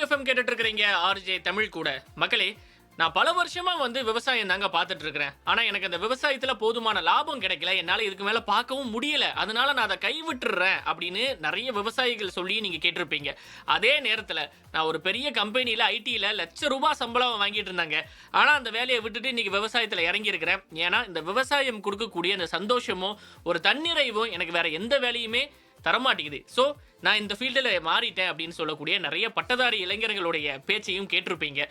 FM கேட்டுட்டு இருக்கிறீங்க RJ Tamil கூட. மக்களே, நான் பல வருஷமா விவசாயம் தாங்க பார்த்துட்டு இருக்கிறேன். ஆனா எனக்கு அந்த விவசாயத்துல போதுமான லாபம் கிடைக்கல. என்னால இதுக்கு மேல பார்க்கவும் முடியல. அதனால நான் அதை கைவிட்டுறேன் அப்படின்னு நிறைய விவசாயிகள் சொல்லி நீங்க கேட்டிருப்பீங்க. அதே நேரத்துல நான் ஒரு பெரிய கம்பெனில ஐடில ₹1,00,000 சம்பளம் வாங்கிட்டு இருந்தாங்க. ஆனா அந்த வேலையை விட்டுட்டு இன்னைக்கு விவசாயத்துல இறங்கி இருக்கிறேன். ஏன்னா இந்த விவசாயம் கொடுக்கக்கூடிய அந்த சந்தோஷமும் ஒரு தன்னிறைவும் எனக்கு வேற எந்த வேலையுமே தரமாட்டேங்குது. ஸோ நான் இந்த ஃபீல்டில் மாறிட்டேன் அப்படின்னு சொல்லக்கூடிய நிறைய பட்டதாரி இளைஞர்களுடைய பேச்சையும் கேட்டிருப்பீங்க.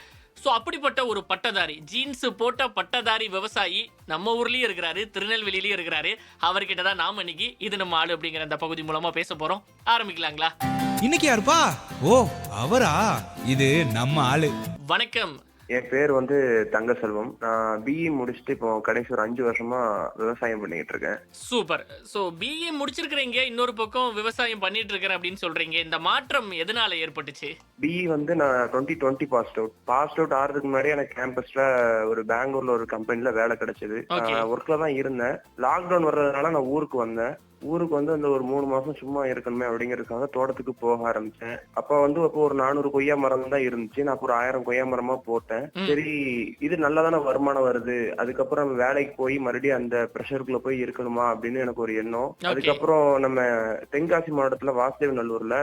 ஸோ அப்படிப்பட்ட ஒரு பட்டதாரி, ஜீன்ஸ் போட்ட பட்டதாரி விவசாயி நம்ம ஊர்லேயும் இருக்கிறாரு, திருநெல்வேலியிலையும் இருக்கிறாரு. அவர்கிட்ட தான் நாம் இன்னைக்கு இது நம்ம ஆளு அப்படிங்கிற அந்த பகுதி மூலமா பேச போறோம். ஆரம்பிக்கலாங்களா? இன்னைக்கு யாருப்பா? ஓ, அவரா? இது நம்ம ஆளு. வணக்கம். என் பேர் தங்கசெல்வம். நான் பிஇ முடிச்சுட்டு இப்போ கடைசி ஒரு 5 வருஷமா விவசாயம் பண்ணிட்டு இருக்கேன். சூப்பர். ஸோ பிஇ முடிச்சிருக்கிறீங்க, இன்னொரு பக்கம் விவசாயம் பண்ணிட்டு இருக்கிறேன் அப்படின்னு சொல்றீங்க. இந்த மாற்றம் எதனால ஏற்பட்டுச்சு? பிஇ நான் 2020 பாஸ் அவுட் ஆறதுக்கு முன்னாடி எனக்கு கேம்பஸ்ல ஒரு பெங்களூர்ல ஒரு கம்பெனில வேலை கிடைச்சது. ஒர்க்ல தான் இருந்தேன். லாக்டவுன் வர்றதுனால நான் ஊருக்கு வந்தேன். ஊருக்கு அந்த ஒரு 3 மாசம் சும்மா இருக்கணுமே அப்படிங்கறதுக்காக தோட்டத்துக்கு போக ஆரம்பிச்சேன். அப்போ ஒரு 400 கொய்யா மரம் தான் இருந்துச்சு. நான் ஒரு 1000 கொய்யா மரமா போட்டேன். சரி, இது நல்லதான வருமானம் வருது, அதுக்கப்புறம் வேலைக்கு போய் மறுபடியும் அந்த ப்ரெஷருக்குள்ள போய் இருக்கணுமா அப்படின்னு எனக்கு ஒரு எண்ணம். அதுக்கப்புறம் நம்ம தென்காசி மாவட்டத்துல வாசுதேவநல்லூர்ல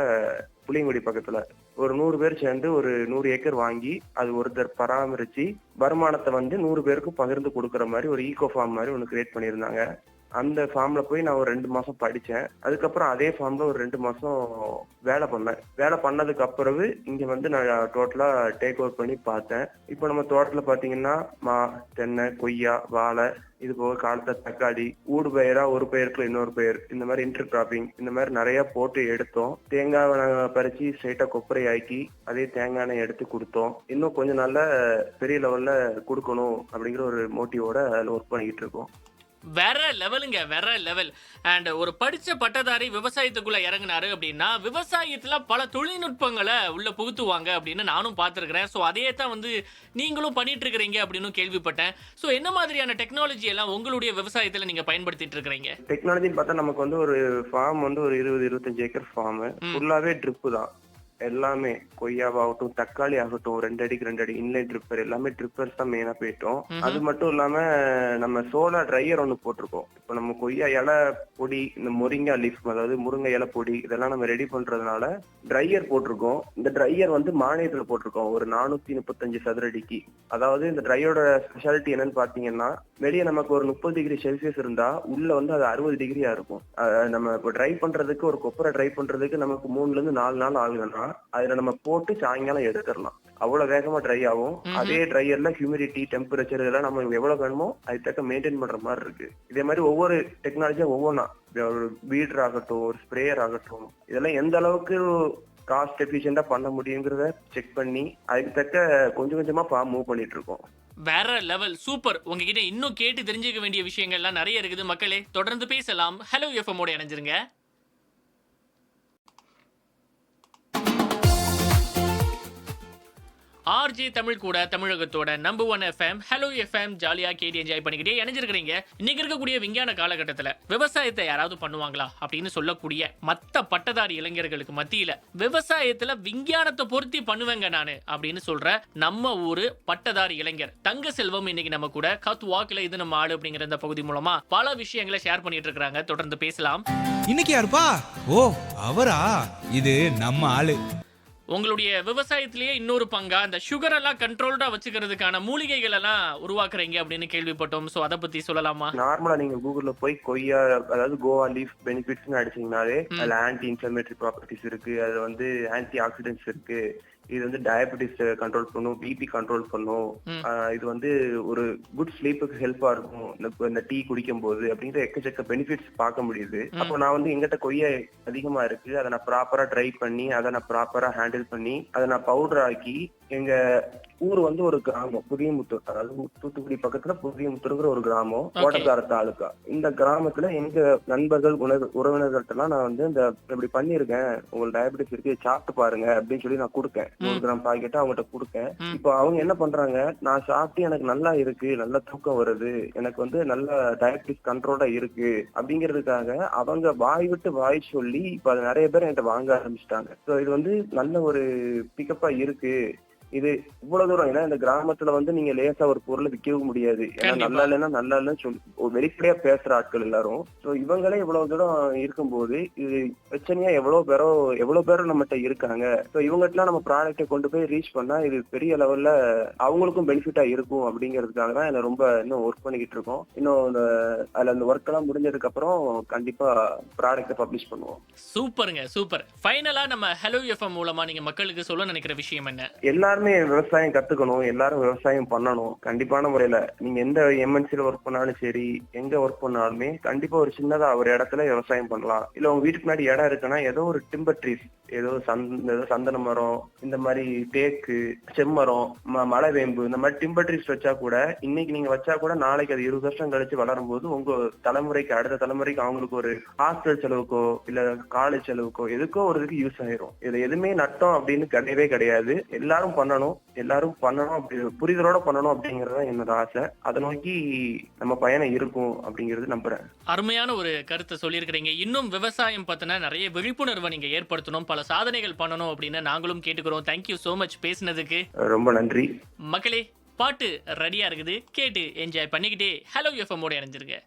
புளியங்குடி பக்கத்துல ஒரு 100 பேர் சேர்ந்து ஒரு 100 ஏக்கர் வாங்கி அது ஒருத்தர் பராமரிச்சு வருமானத்தை 100 பேருக்கு பகிர்ந்து கொடுக்கற மாதிரி ஒரு ஈகோ ஃபார்ம் மாதிரி ஒண்ணு கிரியேட் பண்ணியிருந்தாங்க. அந்த ஃபார்ம்ல போய் நான் ஒரு 2 மாசம் படிச்சேன். அதுக்கப்புறம் அதே ஃபார்ம்ல ஒரு 2 மாசம் வேலை பண்ணேன். வேலை பண்ணதுக்கு அப்புறம் இங்க நான் டோட்டலா டேக் ஓவர் பண்ணி பார்த்தேன். இப்போ நம்ம தோட்டத்துல பாத்தீங்கன்னா தென்னை, கொய்யா, வாழை, இது போக காலத்துல தக்காளி, ஊடு பயிரா ஒரு பயிருக்குள்ள இன்னொரு பயிர், இந்த மாதிரி இன்டர் கிராப்பிங், இந்த மாதிரி நிறைய போட்டு எடுத்தோம். தேங்காய் நாங்கள் பறிச்சு ஸ்ட்ரைட்டா கொப்பரை ஆக்கி அதே தேங்காய் எண்ணெய் எடுத்து கொடுத்தோம். இன்னும் கொஞ்சம் நல்ல பெரிய லெவல்ல கொடுக்கணும் அப்படிங்கிற ஒரு மோட்டிவோட அதில் ஒர்க் பண்ணிக்கிட்டு இருக்கோம். வேற லெவலுங்க, வேற லெவல். அண்ட் ஒரு படிச்ச பட்டதாரி விவசாயத்துக்குள்ள இறங்கினாரு அப்படின்னா விவசாயத்துல பல தொழில்நுட்பங்களை உள்ள புகுத்துவாங்க அப்படின்னு நானும் பார்த்துருக்கிறேன். ஸோ அதே தான் நீங்களும் பண்ணிட்டு இருக்கிறீங்க அப்படின்னு கேள்விப்பட்டேன். ஸோ என்ன மாதிரியான டெக்னாலஜி எல்லாம் உங்களுடைய விவசாயத்துல நீங்க பயன்படுத்திட்டு இருக்கிறீங்க? டெக்னாலஜின்னு பார்த்தா நமக்கு ஒரு ஃபார்ம் ஒரு 20-25 ஏக்கர் ஃபார்ம் ஃபுல்லாவே ட்ரிப்பு தான். எல்லாமே கொய்யாவாகட்டும், தக்காளி ஆகட்டும், 2 அடிக்கு 2 அடி இன்லைன் ட்ரிப்பர், எல்லாமே ட்ரிப்பர்ஸ் தான் மெயினா போயிட்டோம். அது மட்டும் இல்லாம நம்ம சோலார் ட்ரையர் ஒண்ணு போட்டிருக்கோம். இப்போ நம்ம கொய்யா இலை பொடி, இந்த முருங்கை லீஃப், அதாவது முருங்கை இலை பொடி, இதெல்லாம் நம்ம ரெடி பண்றதுனால ட்ரையர் போட்டிருக்கோம். இந்த ட்ரையர் மானியத்துல போட்டிருக்கோம் ஒரு 435 சதுரடிக்கு. அதாவது இந்த ட்ரையரோட ஸ்பெஷாலிட்டி என்னன்னு பாத்தீங்கன்னா, வெளியே நமக்கு ஒரு 30 டிகிரி செல்சியஸ் இருந்தா உள்ள அது 60 டிகிரியா இருக்கும். நம்ம இப்போ ட்ரை பண்றதுக்கு, ஒரு கொப்பரை ட்ரை பண்றதுக்கு நமக்கு 3 இருந்து 4 நாள் ஆகுதுன்னா அதுல நம்ம போட்டு சாயங்காலம் எடுத்துடலாம். அவ்வளவு வேகமா ட்ரை ஆகும். அதே ட்ரையர்ல ஹியூமிடிட்டி, டெம்பரேச்சர் இதெல்லாம் நம்ம எவ்வளவு வேணுமோ அது தக்க மெயின்டைன் பண்ற மாதிரி இருக்கு. இதே மாதிரி ஒவ்வொரு டெக்னாலஜியும் ஒவ்வொன்றா, ஒரு வீடர் ஆகட்டும், ஒரு ஸ்ப்ரேயர் ஆகட்டும், இதெல்லாம் எந்த அளவுக்கு காஸ்ட் எஃபிஷியண்டா பண்ண முடியுங்கிறத செக் பண்ணி அதுக்கு தக்க கொஞ்சம் கொஞ்சமா மூவ் பண்ணிட்டு இருக்கோம். வேற லெவல், சூப்பர். உங்ககிட்ட இன்னும் கேட்டு தெரிஞ்சுக்க வேண்டிய விஷயங்கள்லாம் நிறைய இருக்குது. மக்களே, தொடர்ந்து பேசலாம். ஹலோ எஃப்எம் ஓட இணைஞ்சிருங்க. ஆர்ஜே தமிழ் கூட, தமிழகத்தோட நம்பர் 1 எஃப்எம் ஹலோ எஃப்எம். ஜாலியா கேட்டு என்ஜாய் பண்ணிக்கிட்டே இணைஞ்சிருக்கிறீங்க. இன்னைக்கு இருக்கக்கூடிய விஞ்ஞான காலகட்டத்தில் விவசாயத்தை யாராவது பண்ணுவாங்களா அப்படின்னு சொல்லக்கூடிய மற்ற பட்டதாரி இளைஞர்களுக்கு மத்தியில விவசாயத்துல விஞ்ஞானத்தை பொருத்தி பண்ணுவேங்க நானு அப்படின்னு சொல்ற நம்ம ஊரு பட்டதாரி இளைஞர் தங்கசெல்வம் இன்னைக்கு நம்ம கூட கத் வாக்கில் இது நம்ம ஆளு அப்படிங்கிற இந்த பகுதி மூலமா பல விஷயங்களை ஷேர் பண்ணிட்டு இருக்காங்க. தொடர்ந்து பேசலாம். இன்னைக்கு யாருப்பா? ஓ, அவரா? இது நம்ம ஆளு. உங்களுடைய விவசாயத்திலேயே இன்னொரு பங்கா அந்த சுகர் எல்லாம் கண்ட்ரோல்டா வச்சுக்கிறதுக்கான மூலிகைகள் எல்லாம் உருவாக்குறீங்க அப்படின்னு கேள்விப்பட்டோம். சோ அத பத்தி சொல்லலாமா? நார்மலா நீங்க கூகுள்ல போய் கொய்யா, அதாவது கோவா லீஃப் பெனிஃபிட்ஸ் அடிச்சீங்கன்னாலே அதுல ஆன்டி இன்ஃப்ளமேட்டரி ப்ராப்பர்ட்டிஸ் இருக்கு, அதுல ஆன்டி ஆக்சிடென்ட்ஸ் இருக்கு. இது டயபெட்டிஸ் கண்ட்ரோல் பண்ணும், பிபி கண்ட்ரோல் பண்ணும். இது ஒரு குட் ஸ்லீப்புக்கு ஹெல்ப்பா இருக்கும் இந்த டீ குடிக்கும் போது அப்படிங்கிற எக்கச்சக்க பெனிஃபிட்ஸ் பார்க்க முடியுது. அப்போ நான் எங்கிட்ட கொய்யா அதிகமா இருக்கு, அதை நான் ப்ராப்பரா ட்ரை பண்ணி, அதை நான் ப்ராப்பரா ஹேண்டில் பண்ணி, அதை நான் பவுடர் ஆக்கி எங்க ஊர் வந்து ஒரு கிராமம் புதியமுத்தூர், அதாவது தூத்துக்குடி பக்கத்துல புதியமுத்தூர்ங்கிற ஒரு கிராமம், கோட்டத்தார தாலுக்கா. இந்த கிராமத்துல எங்க நண்பர்கள் உறவினர்கள்ட்ட எல்லாம் நான் வந்து இந்த இப்படி பண்ணிருக்கேன், உங்களுக்கு டயபெட்டிஸ் இருக்கு, சாப்பிட்டு பாருங்க அப்படின்னு சொல்லி நான் கொடுக்கேன். 100 கிராம் பாக்கெட் அவங்ககிட்ட கொடுக்கேன். இப்போ அவங்க என்ன பண்றாங்க, நான் சாப்பிட்டு எனக்கு நல்லா இருக்கு, நல்ல தூக்கம் வருது, எனக்கு வந்து நல்ல டயபெட்டிஸ் கண்ட்ரோலா இருக்கு அப்படிங்கிறதுக்காக அவங்க வாய் விட்டு வாய் சொல்லி இப்ப அது நிறைய பேர் என்கிட்ட வாங்க ஆரம்பிச்சிட்டாங்க. ஸோ இது வந்து நல்ல ஒரு பிக்கப்பா இருக்கு. இது இவ்வளவு தூரம், ஏன்னா இந்த கிராமத்துல வந்து நீங்க லேசா ஒரு பொருளை விற்கவும் முடியாது. ஏன்னா நல்லா இல்லைன்னா நல்லா இல்லைன்னு சொல்லி வெளிப்படையா பேசுற ஆட்கள் எல்லாரும். ஸோ இவங்களே இவ்வளவு தூரம் இருக்கும்போது இது பிரச்சனையா எவ்வளவு பேரும் நம்மகிட்ட இருக்காங்க. ஸோ இவங்ககிட்டலாம் நம்ம ப்ராடக்டை கொண்டு போய் ரீச் பண்ணா இது பெரிய லெவல்ல அவங்களுக்கும் பெனிஃபிட்டா இருக்கும் அப்படிங்கிறதுக்காக தான் என்ன ரொம்ப இன்னும் ஒர்க் பண்ணிக்கிட்டு இருக்கோம். இன்னும் அதுல அந்த ஒர்க் எல்லாம் முடிஞ்சதுக்கு அப்புறம் கண்டிப்பா ப்ராடக்டை பப்ளிஷ் பண்ணுவோம். சூப்பருங்க, சூப்பர். ஃபைனலா நம்ம ஹலோ எஃப்எம் மூலமா நீங்க மக்களுக்கு சொல்ல நினைக்கிற விஷயம் என்ன? எல்லாருமே விவசாயம் கத்துக்கணும், எல்லாரும் விவசாயம் பண்ணணும். கண்டிப்பான முறையில நீங்க எந்த எம்என்சில ஒர்க் பண்ணாலும் சரி, எங்க ஒர்க் பண்ணாலுமே கண்டிப்பா ஒரு சின்னதா ஒரு இடத்துல விவசாயம் பண்ணலாம். இல்ல உங்க வீட்டுக்கு முன்னாடி இடம் இருக்குன்னா ஏதோ ஒரு டிம்பர் ட்ரீஸ், ஏதோ சந்தன மரம், இந்த மாதிரி தேக்கு, செம்மரம், மலைவேம்பு, இந்த மாதிரி டிம்பர் ட்ரீஸ் வச்சா கூட இன்னைக்கு நீங்க வச்சா கூட நாளைக்கு அது 20 வருஷம் கழிச்சு வளரும் போது உங்க தலைமுறைக்கு அடுத்த தலைமுறைக்கு அவங்களுக்கு ஒரு ஹாஸ்டல் செலவுக்கோ இல்ல காலேஜ் செலவுக்கோ எதுக்கோ ஒரு இதுக்கு யூஸ் ஆயிரும். இது எதுவுமே நட்டம் அப்படின்னு கிடையவே கிடையாது. எல்லாரும் பண்ணணும் அப்படி புரிதலோட பண்ணணும் அப்படிங்கறது என்னோட ஆசை. அதை நோக்கி நம்ம பயணம் இருக்கும் அப்படிங்கறது நம்புறேன். அருமையான ஒரு கருத்தை சொல்லியிருக்கிறீங்க. இன்னும் விவசாயம் பத்தின நிறைய விழிப்புணர்வை நீங்க ஏற்படுத்தணும், பல சாதனைகள் பண்ணணும் அப்படின்னு நாங்களும் கேட்டுக்கிறோம். தேங்க்யூ சோ மச் பேசினதுக்கு. ரொம்ப நன்றி மக்களே. பாட்டு ரெடியா இருக்குது, கேட்டு என்ஜாய் பண்ணிக்கிட்டே ஹலோ எஃப்எம் ஓட இணைஞ்சிருங்க.